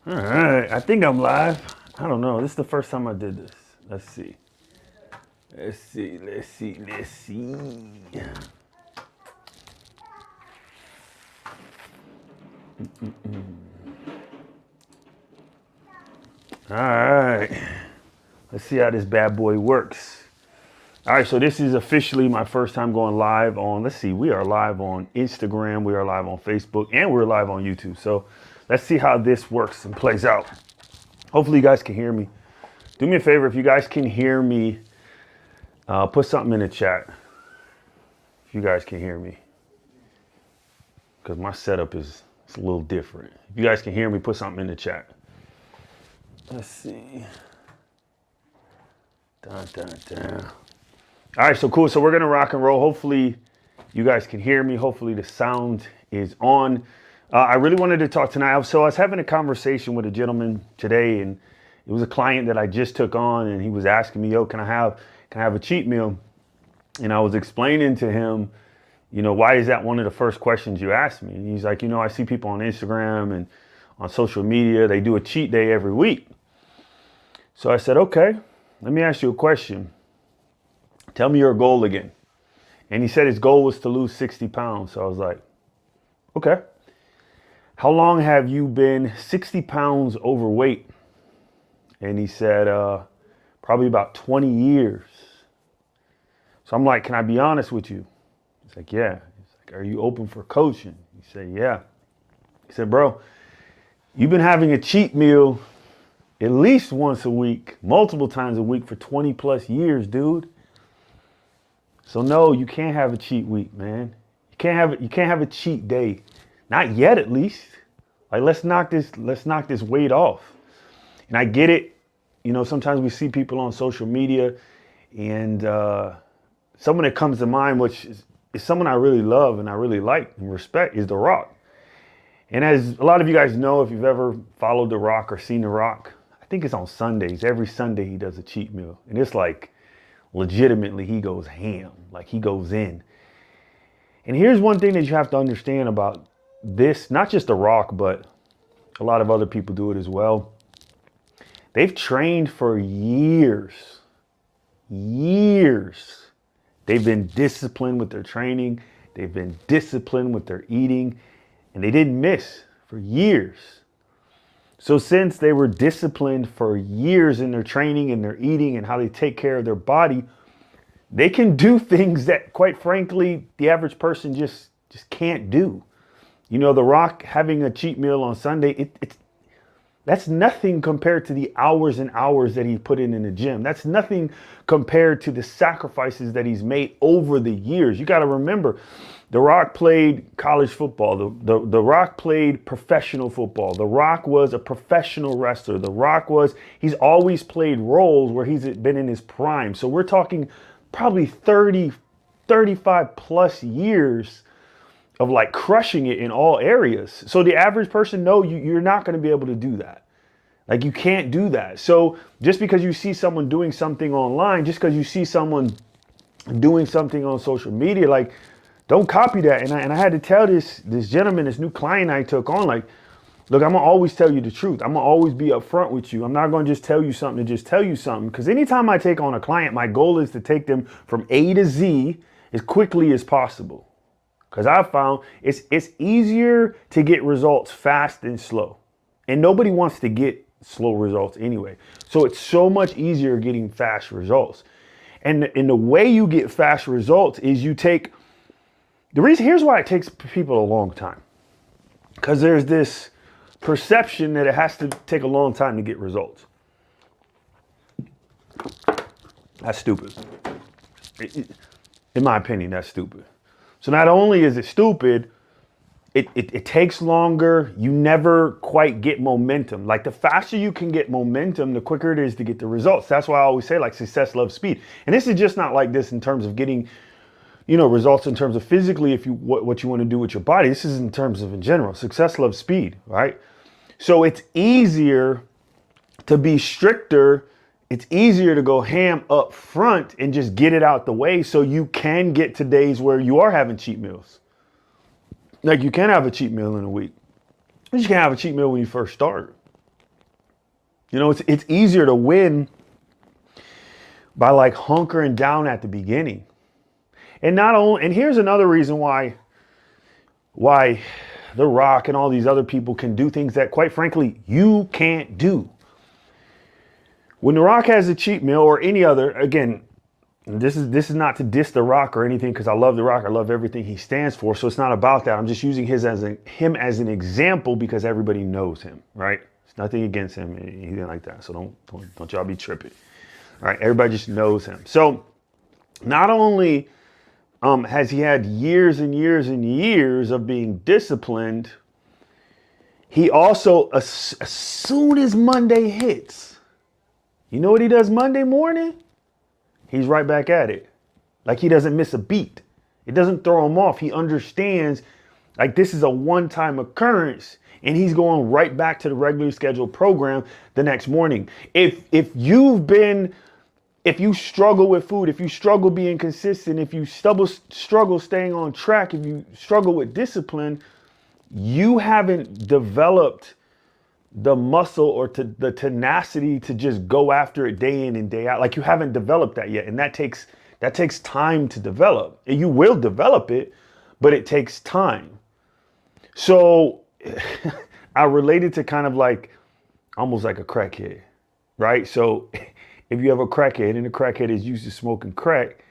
All right, I think I'm live. I don't know. This is the first time I did this. Let's see. Let's see. All right. Let's see how this bad boy works. All right, so this is officially my first time going live on, let's see, we are live on Instagram, we are live on Facebook, and we're live on YouTube. So let's see how this works and plays out. Hopefully you guys can hear me. Do me a favor, if you guys can hear me, put something in the chat. If you guys can hear me. Because my setup is a little different. If you guys can hear me, put something in the chat. Let's see. Dun, dun, dun. All right, so cool. So we're going to rock and roll. Hopefully you guys can hear me. Hopefully the sound is on. I really wanted to talk tonight. So I was having a conversation with a gentleman today, and it was a client that I just took on, and he was asking me, yo, can I have a cheat meal? And I was explaining to him, you know, why is that one of the first questions you asked me? And he's like, you know, I see people on Instagram and on social media, they do a cheat day every week. So I said, okay, let me ask you a question. Tell me your goal again. And he said his goal was to lose 60 pounds. So I was like, okay. How long have you been 60 pounds overweight? And he said, probably about 20 years. So I'm like, can I be honest with you? He's like, yeah. He's like, are you open for coaching? He said, yeah. He said, bro, you've been having a cheat meal at least once a week, multiple times a week for 20 plus years, dude. So no, you can't have a cheat week, man. You can't have a cheat day. Not yet, at least. Like, let's knock this weight off. And I get it. You know, sometimes we see people on social media, and someone that comes to mind, which is someone I really love and I really like and respect, is The Rock. And as a lot of you guys know, if you've ever followed The Rock or seen The Rock, I think it's on Sundays. Every Sunday he does a cheat meal. And it's like, legitimately, he goes ham. Like, he goes in. And here's one thing that you have to understand about this, not just The Rock, but a lot of other people do it as well. They've trained for years. Years. They've been disciplined with their training. They've been disciplined with their eating. And they didn't miss for years. So since they were disciplined for years in their training and their eating and how they take care of their body, they can do things that, quite frankly, the average person just can't do. You know, The Rock having a cheat meal on Sunday, that's nothing compared to the hours and hours that he put in the gym. That's nothing compared to the sacrifices that he's made over the years. You got to remember, The Rock played college football. The Rock played professional football. The Rock was a professional wrestler. He's always played roles where he's been in his prime. So we're talking probably 30, 35 plus years of like crushing it in all areas. So the average person, no, you're not going to be able to do that. Like, you can't do that. So just because you see someone doing something online, just because you see someone doing something on social media, like, don't copy that. And I had to tell this gentleman, this new client I took on, like, look, I'm gonna always tell you the truth. I'm gonna always be upfront with you. I'm not gonna just tell you something to just tell you something. Because anytime I take on a client, my goal is to take them from A to Z as quickly as possible. Because I've found it's easier to get results fast than slow. And nobody wants to get slow results anyway. So it's so much easier getting fast results. And the way you get fast results is you take, here's why it takes people a long time. Because there's this perception that it has to take a long time to get results. That's stupid. In my opinion, that's stupid. So not only is it stupid, it takes longer. You never quite get momentum. Like, the faster you can get momentum, the quicker it is to get the results. That's why I always say, like, success loves speed. And this is just not like this in terms of getting, you know, results in terms of physically, what you want to do with your body. This is in terms of in general. Success loves speed, right? So it's easier to be stricter. It's easier to go ham up front and just get it out the way so you can get to days where you are having cheat meals. Like, you can have a cheat meal in a week. You just can't have a cheat meal when you first start. You know, it's easier to win by like hunkering down at the beginning. And not only, and here's another reason why The Rock and all these other people can do things that, quite frankly, you can't do. When The Rock has a cheat meal or any other, again, this is not to diss The Rock or anything, because I love The Rock. I love everything he stands for. So it's not about that. I'm just using him as an example because everybody knows him, right? It's nothing against him, anything like that. So don't y'all be tripping. All right, everybody just knows him. So not only has he had years and years and years of being disciplined, he also, as soon as Monday hits, you know what he does Monday morning? He's right back at it. Like, he doesn't miss a beat. It doesn't throw him off. He understands, like, this is a one-time occurrence, and he's going right back to the regularly scheduled program the next morning. If you struggle with food, if you struggle being consistent, if you struggle staying on track, if you struggle with discipline, you haven't developed the muscle or the tenacity to just go after it day in and day out. Like, you haven't developed that yet. And that takes time to develop. And you will develop it, but it takes time. So I related to kind of like, almost like a crackhead, right? So if you have a crackhead and the crackhead is used to smoking crack,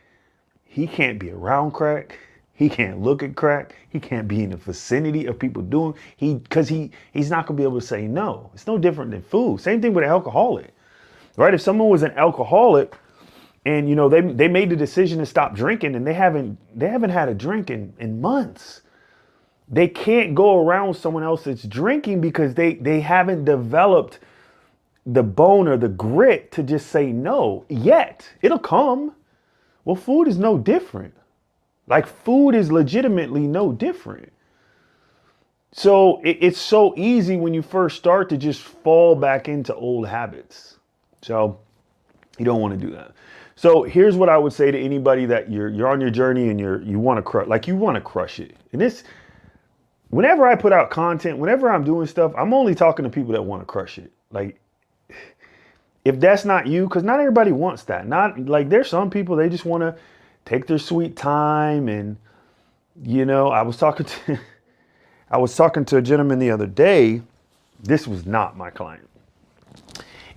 he can't be around crack. He can't look at crack. He can't be in the vicinity of people doing, because he's not gonna be able to say no. It's no different than food. Same thing with an alcoholic, right? If someone was an alcoholic and, you know, they made the decision to stop drinking and they haven't had a drink in months, they can't go around someone else that's drinking because they haven't developed the bone or the grit to just say no yet. It'll come. Well, food is no different. Like, food is legitimately no different. So it's so easy when you first start to just fall back into old habits. So you don't want to do that. So here's what I would say to anybody that you're on your journey and you want to crush it. And this, whenever I put out content, whenever I'm doing stuff, I'm only talking to people that want to crush it. Like, if that's not you, because not everybody wants that. Not like, there's some people, they just want to take their sweet time. And, you know, I was talking to a gentleman the other day. This was not my client.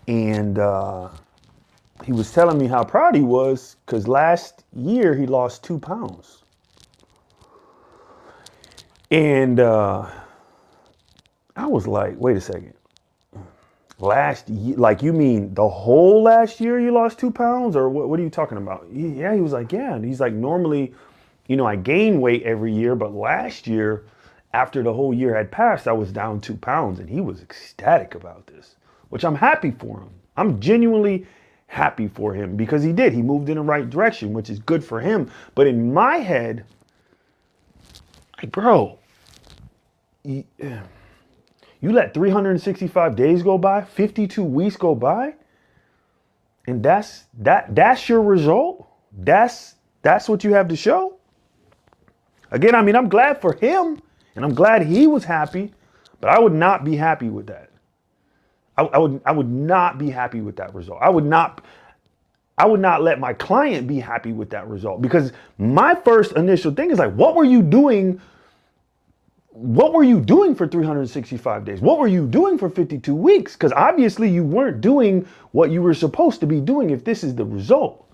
And he was telling me how proud he was because last year he lost 2 pounds. And I was like, wait a second. Last year, like, you mean the whole last year you lost 2 pounds, or what are you talking about? Yeah, he was like, yeah. And he's like, normally, you know, I gain weight every year, but last year, after the whole year had passed, I was down 2 pounds. And he was ecstatic about this, which I'm happy for him. I'm genuinely happy for him because he moved in the right direction, which is good for him. But in my head, like, bro, you let 365 days go by, 52 weeks go by, and that's your result? That's what you have to show? Again, I mean, I'm glad for him, and I'm glad he was happy, but I would not be happy with that. I would not be happy with that result. I would not let my client be happy with that result, because my first initial thing is like, what were you doing? What were you doing for 365 days? What were you doing for 52 weeks? Because obviously you weren't doing what you were supposed to be doing if this is the result.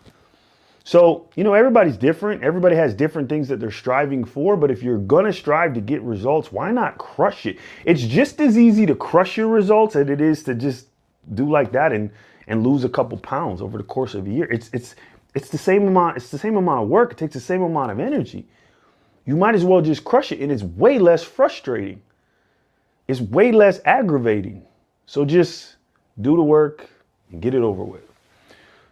So, you know, everybody's different. Everybody has different things that they're striving for. But if you're going to strive to get results, why not crush it? It's just as easy to crush your results as it is to just do like that and lose a couple pounds over the course of a year. It's the same amount. It's the same amount of work. It takes the same amount of energy. You might as well just crush it, and it's way less frustrating. It's way less aggravating. So just do the work and get it over with.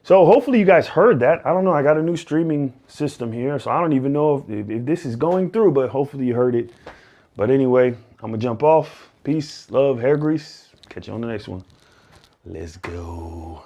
So hopefully you guys heard that. I don't know. I got a new streaming system here, so I don't even know if this is going through, but hopefully you heard it. But anyway, I'm going to jump off. Peace, love, hair grease. Catch you on the next one. Let's go.